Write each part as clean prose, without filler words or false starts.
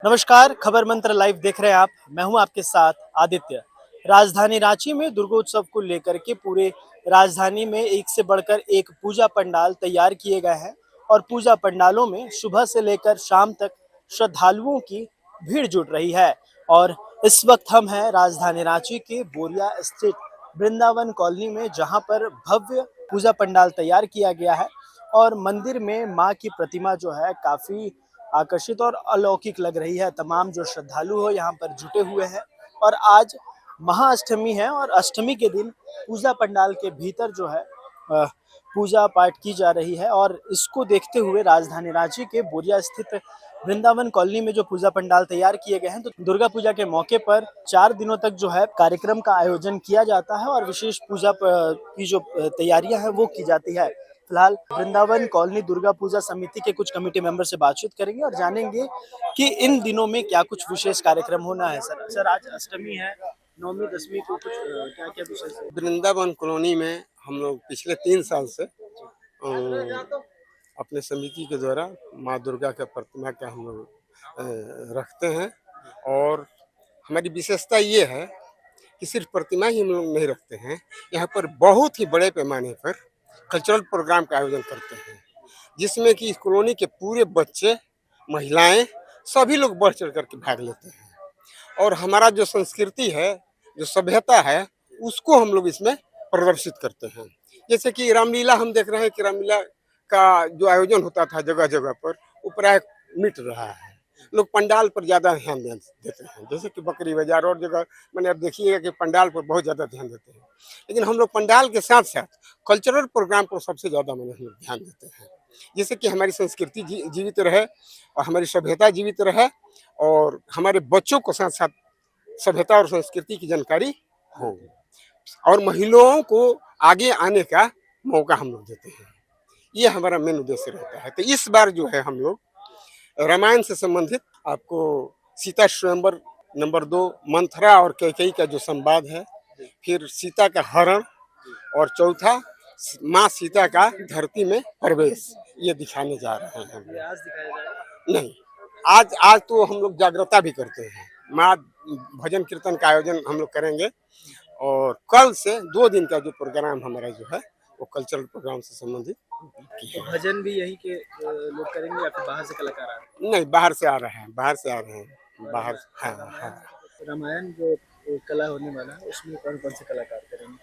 नमस्कार, खबर मंत्र लाइव देख रहे हैं आप। मैं हूं आपके साथ आदित्य। राजधानी रांची में दुर्गोत्सव को लेकर के पूरे राजधानी में एक से बढ़कर एक पूजा पंडाल तैयार किए गए हैं और पूजा पंडालों में सुबह से लेकर शाम तक श्रद्धालुओं की भीड़ जुट रही है। और इस वक्त हम हैं राजधानी रांची के बोरिया स्थित वृंदावन कॉलोनी में, जहां पर भव्य पूजा पंडाल तैयार किया गया है और मंदिर में मां की प्रतिमा जो है काफी आकर्षित और अलौकिक लग रही है। तमाम जो श्रद्धालु हो यहाँ पर जुटे हुए हैं और आज महाअष्टमी है और अष्टमी के दिन पूजा पंडाल के भीतर जो है पूजा पाठ की जा रही है। और इसको देखते हुए राजधानी रांची के बोरिया स्थित वृंदावन कॉलोनी में जो पूजा पंडाल तैयार किए गए हैं, तो दुर्गा पूजा के मौके पर 4 दिनों तक जो है कार्यक्रम का आयोजन किया जाता है और विशेष पूजा की जो तैयारियां हैं वो की जाती है। फिलहाल वृंदावन कॉलोनी दुर्गा पूजा समिति के कुछ कमेटी मेंबर से बातचीत करेंगे और जानेंगे कि इन दिनों में क्या कुछ विशेष कार्यक्रम होना है। सर आज अष्टमी है, नौमी दसवीं को कुछ क्या क्या विशेष है? वृंदावन कॉलोनी में हम लोग पिछले 3 साल से अपने समिति के द्वारा माँ दुर्गा का प्रतिमा का हम लोग रखते हैं। और हमारी विशेषता ये है कि सिर्फ प्रतिमा ही हम लोग नहीं रखते हैं, यहाँ पर बहुत ही बड़े पैमाने पर कल्चरल प्रोग्राम का आयोजन करते हैं, जिसमें कि इस कॉलोनी के पूरे बच्चे, महिलाएं, सभी लोग बढ़ चढ़ करके भाग लेते हैं। और हमारा जो संस्कृति है, जो सभ्यता है, उसको हम लोग इसमें प्रदर्शित करते हैं। जैसे कि रामलीला हम देख रहे हैं कि रामलीला का जो आयोजन होता था जगह जगह पर, वो प्राय मिट रहा है। लोग पंडाल पर ज़्यादा ध्यान देते हैं, जैसे कि बकरी बाजार और जगह मैंने अब देखिएगा कि पंडाल पर बहुत ज़्यादा ध्यान देते हैं। लेकिन हम लोग पंडाल के साथ साथ कल्चरल प्रोग्राम पर सबसे ज़्यादा हम लोग ध्यान देते हैं, जिससे कि हमारी संस्कृति जीवित रहे और हमारी सभ्यता जीवित रहे और हमारे बच्चों को साथ साथ सभ्यता और संस्कृति की जानकारी हो और महिलाओं को आगे आने का मौका हम लोग देते हैं। ये हमारा मेन उद्देश्य रहता है। तो इस बार जो है हम लोग रामायण से संबंधित आपको सीता स्वयंवर नंबर 2 मंथरा और कैकेयी का जो संवाद है, फिर सीता का हरण और चौथा माँ सीता का धरती में प्रवेश, ये दिखाने जा रहे हैं। आज दिखाया जाएगा? नहीं, आज तो हम लोग जागृता भी करते हैं। माँ भजन कीर्तन का आयोजन हम लोग करेंगे और कल से 2 दिन का जो प्रोग्राम हमारा जो है वो कल्चरल प्रोग्राम से संबंधित तो भजन भी यही के लोग करेंगे या फिर बाहर से कलाकार आ रहे हैं? नहीं, बाहर से आ रहे हैं, बाहर। हाँ। रामायण जो कला होने वाला है उसमें कौन कौन से कलाकार करेंगे?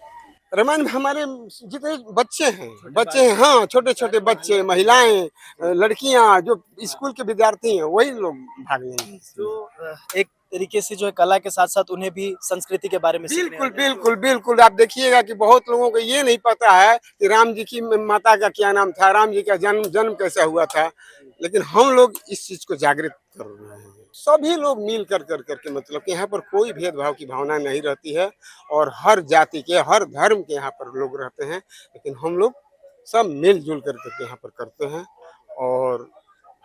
रामायण में हमारे जितने बच्चे हैं, हाँ, छोटे छोटे बच्चे, महिलाएं, लड़कियां, जो स्कूल के विद्यार्थी हैं, वही लोग भाग लेंगे। तो एक तरीके से जो है कला के साथ साथ उन्हें भी संस्कृति के बारे में बिल्कुल आप देखिएगा कि बहुत लोगों को ये नहीं पता है कि राम जी की माता का क्या नाम था, राम जी का जन्म कैसा हुआ था। लेकिन हम लोग इस चीज को जागृत कर रहे हैं। सभी लोग मिल कर मतलब कि यहाँ पर कोई भेदभाव की भावना नहीं रहती है और हर जाति के, हर धर्म के यहाँ पर लोग रहते हैं। लेकिन हम लोग सब मिलजुल करके यहाँ पर करते हैं और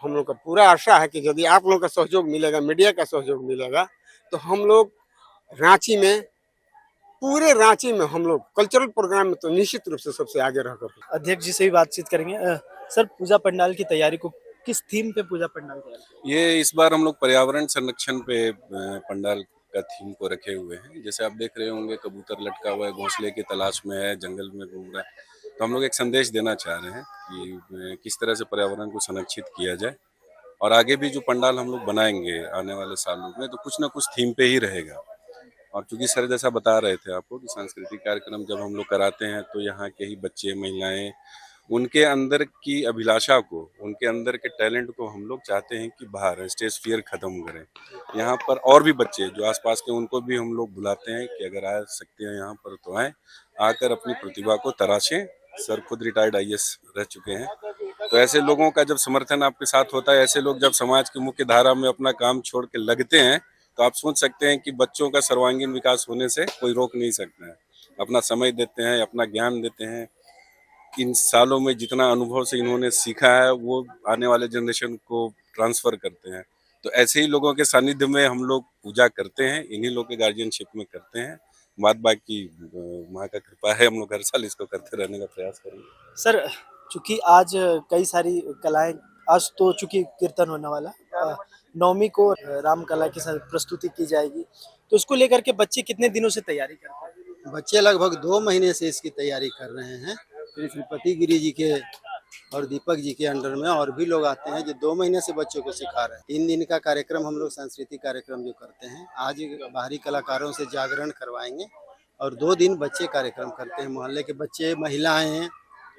हम लोग का पूरा आशा है कि यदि आप लोगों का सहयोग मिलेगा, मीडिया का सहयोग मिलेगा, तो हम लोग रांची में, पूरे रांची में हम लोग कल्चरल प्रोग्राम में तो निश्चित रूप से सबसे आगे रहकर अध्यक्ष जी से भी बातचीत करेंगे। सर, पूजा पंडाल की तैयारी को किस थीम पे पूजा पंडाल तैयार? ये इस बार हम लोग पर्यावरण संरक्षण पे पंडाल का थीम को रखे हुए हैं। जैसे आप देख रहे होंगे, कबूतर लटका हुआ है, घोंसले की तलाश में है, जंगल में घूम रहा है। तो हम लोग एक संदेश देना चाह रहे हैं कि किस तरह से पर्यावरण को संरक्षित किया जाए और आगे भी जो पंडाल हम लोग बनाएंगे आने वाले सालों में, तो कुछ ना कुछ थीम पे ही रहेगा। और चूंकि सर जैसा बता रहे थे आपको कि सांस्कृतिक कार्यक्रम जब हम लोग कराते हैं तो यहाँ के ही बच्चे, महिलाएं, उनके अंदर की अभिलाषा को, उनके अंदर के टैलेंट को हम लोग चाहते हैं कि बाहर स्टेज फियर खत्म करें। यहाँ पर और भी बच्चे जो आसपास के, उनको भी हम लोग बुलाते हैं कि अगर आ सकते हैं यहाँ पर तो आए, आकर अपनी प्रतिभा को तराशें। सर खुद रिटायर्ड IAS रह चुके हैं, तो ऐसे लोगों का जब समर्थन आपके साथ होता है, ऐसे लोग जब समाज की मुख्य धारा में अपना काम छोड़ के लगते हैं, तो आप सोच सकते हैं कि बच्चों का सर्वांगीण विकास होने से कोई रोक नहीं सकता है। अपना समय देते हैं, अपना ज्ञान देते हैं। इन सालों में जितना अनुभव से इन्होंने सीखा है वो आने वाले जनरेशन को ट्रांसफर करते हैं। तो ऐसे ही लोगों के सानिध्य में हम लोग पूजा करते हैं, इन्हीं लोग के गार्जियनशिप में करते हैं। बात बाकी माँ का कृपा है, हम लोग हर साल इसको करते रहने का प्रयास करेंगे। सर, चूंकि आज कई सारी कलाएं, आज तो चूंकि कीर्तन होने वाला, नवमी को रामकला की प्रस्तुति की जाएगी, तो उसको लेकर के बच्चे कितने दिनों से तैयारी करते हैं? बच्चे लगभग 2 महीने से इसकी तैयारी कर रहे हैं। श्री श्रीपति गिरी जी के और दीपक जी के अंडर में और भी लोग आते हैं जो 2 महीने से बच्चों को सिखा रहे हैं। 3 दिन का कार्यक्रम हम लोग सांस्कृतिक कार्यक्रम जो करते हैं, आज बाहरी कलाकारों से जागरण करवाएंगे और 2 दिन बच्चे कार्यक्रम करते हैं। मोहल्ले के बच्चे, महिलाएं हैं,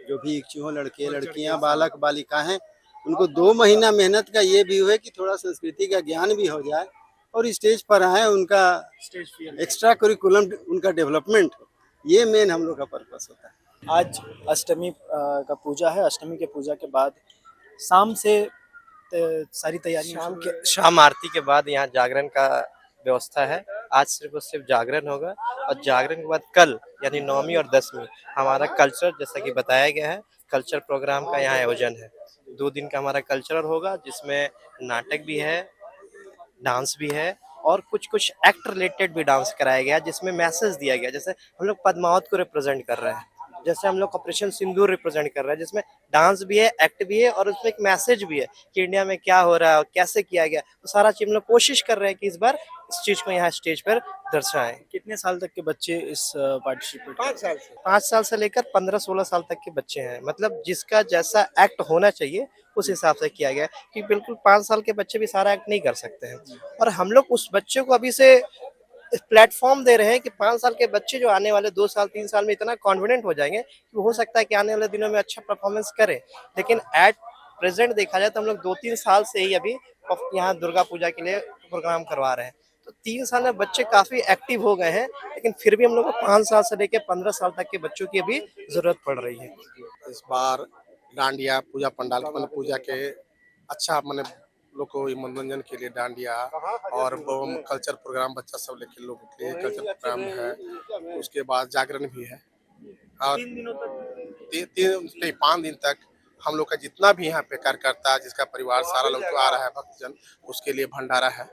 जो भी इच्छुक हों, लड़के लड़कियां, बालक बालिका हैं, उनको 2 महीना मेहनत का ये भी है कि थोड़ा संस्कृति का ज्ञान भी हो जाए और स्टेज पर आए, उनका एक्स्ट्रा करिकुलम उनका डेवलपमेंट, ये मेन हम लोग का पर्पस होता है। आज अष्टमी का पूजा है। अष्टमी के पूजा के बाद शाम से सारी तैयारी शाम आरती के बाद यहाँ जागरण का व्यवस्था है। आज सिर्फ और सिर्फ जागरण होगा और जागरण के बाद कल यानी 9वीं और 10वीं हमारा कल्चर, जैसा कि बताया गया है, कल्चर प्रोग्राम का यहाँ आयोजन है। 2 दिन का हमारा कल्चरल होगा जिसमें नाटक भी है, डांस भी है और कुछ एक्ट रिलेटेड भी डांस कराया गया जिसमें मैसेज दिया गया। जैसे हम लोग पद्मावत को रिप्रेजेंट कर रहे हैं, जैसे हम लोग ऑपरेशन सिंदूर रिप्रेजेंट कर रहे हैं, जिसमें डांस भी है, एक्ट भी है और उसमें एक मैसेज भी है कि इंडिया में क्या हो रहा है और कैसे किया गया। तो सारा चीज हम लोग कोशिश कर रहे हैं कि इस बार इस चीज को यहाँ स्टेज पर दर्शाएं। कितने साल तक के बच्चे इस पार्टिसिपेट? 5 साल से लेकर 15-16 साल तक के बच्चे हैं। मतलब जिसका जैसा एक्ट होना चाहिए उस हिसाब से किया गया है कि बिल्कुल 5 साल के बच्चे भी सारा एक्ट नहीं कर सकते हैं। और हम लोग उस बच्चे को अभी से प्लेटफॉर्म दे रहे हैं कि 5 साल के बच्चे जो आने वाले 2 साल 3 साल में इतना कॉन्फिडेंट हो जाएंगे कि हो सकता है कि आने वाले दिनों में अच्छा परफॉर्मेंस करें। लेकिन एट प्रेजेंट देखा जाए तो हम लोग 2-3 साल से ही अभी यहाँ दुर्गा पूजा के लिए प्रोग्राम करवा रहे हैं। तो 3 साल में बच्चे काफी एक्टिव हो गए हैं, लेकिन फिर भी हम लोग को 5 साल से लेकर 15 साल तक के बच्चों की अभी जरूरत पड़ रही है। इस बार डांडिया पूजा पंडाल मन पूजा के अच्छा मन लोग को मनोरंजन के लिए डांडिया और कल्चर प्रोग्राम बच्चा सब लेके लोगों के लिए कल्चर प्रोग्राम है। उसके बाद जागरण भी है और 3 दिनों तक 5 दिन तक हम लोग का जितना भी यहाँ पे कार्यकर्ता, जिसका परिवार सारा लोग जो आ रहा है भक्तजन, उसके लिए भंडारा है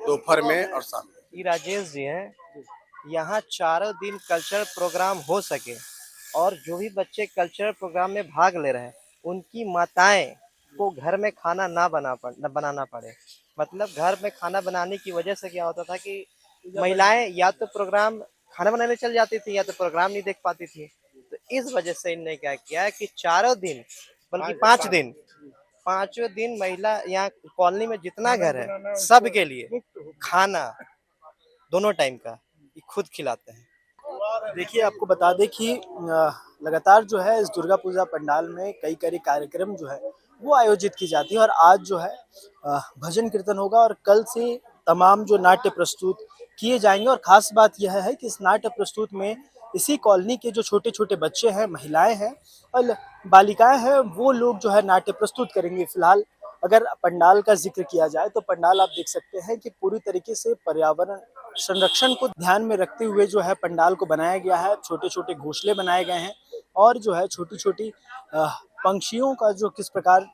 दोपहर में और शाम में। ये राजेश जी हैं, यहाँ 4 दिन कल्चरल प्रोग्राम हो सके और जो भी बच्चे कल्चरल प्रोग्राम में भाग ले रहे हैं उनकी माताएं को घर में खाना ना बनाना पड़े। मतलब घर में खाना बनाने की वजह से क्या होता था कि महिलाएं या तो प्रोग्राम खाना बनाने चल जाती थी या तो प्रोग्राम नहीं देख पाती थी। तो इस वजह से इन्होंने क्या किया कि 4 दिन बल्कि 5 दिन, 5 दिन महिला यहाँ कॉलोनी में जितना घर है सबके लिए खाना दोनों टाइम का खुद खिलाते हैं। देखिए, आपको बता दें कि लगातार जो है इस दुर्गा पूजा पंडाल में कई कार्यक्रम जो है वो आयोजित की जाती है और आज जो है भजन कीर्तन होगा और कल से तमाम जो नाट्य प्रस्तुत किए जाएंगे। और खास बात यह है कि इस नाट्य प्रस्तुत में इसी कॉलोनी के जो छोटे छोटे बच्चे हैं, महिलाएं हैं और बालिकाएं हैं, वो लोग जो है नाट्य प्रस्तुत करेंगे। फिलहाल अगर पंडाल का जिक्र किया जाए तो पंडाल आप देख सकते हैं कि पूरी तरीके से पर्यावरण संरक्षण को ध्यान में रखते हुए जो है पंडाल को बनाया गया है। छोटे छोटे घोंसले बनाए गए हैं और जो है छोटी छोटी पंछियों का जो किस प्रकार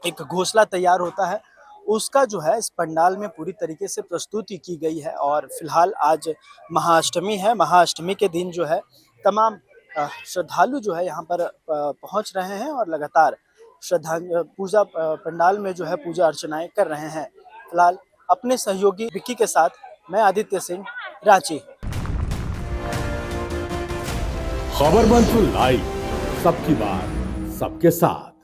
एक घोंसला तैयार होता है उसका जो है इस पंडाल में पूरी तरीके से प्रस्तुति की गई है। और फिलहाल आज महाअष्टमी है। महाअष्टमी के दिन जो है तमाम श्रद्धालु जो है यहाँ पर पहुँच रहे हैं और लगातार पूजा पंडाल में जो है पूजा अर्चनाएं कर रहे हैं। फिलहाल अपने सहयोगी विक्की के साथ मैं आदित्य सिंह, रांची। खबर 1 लाइव, सबकी बात सबके साथ।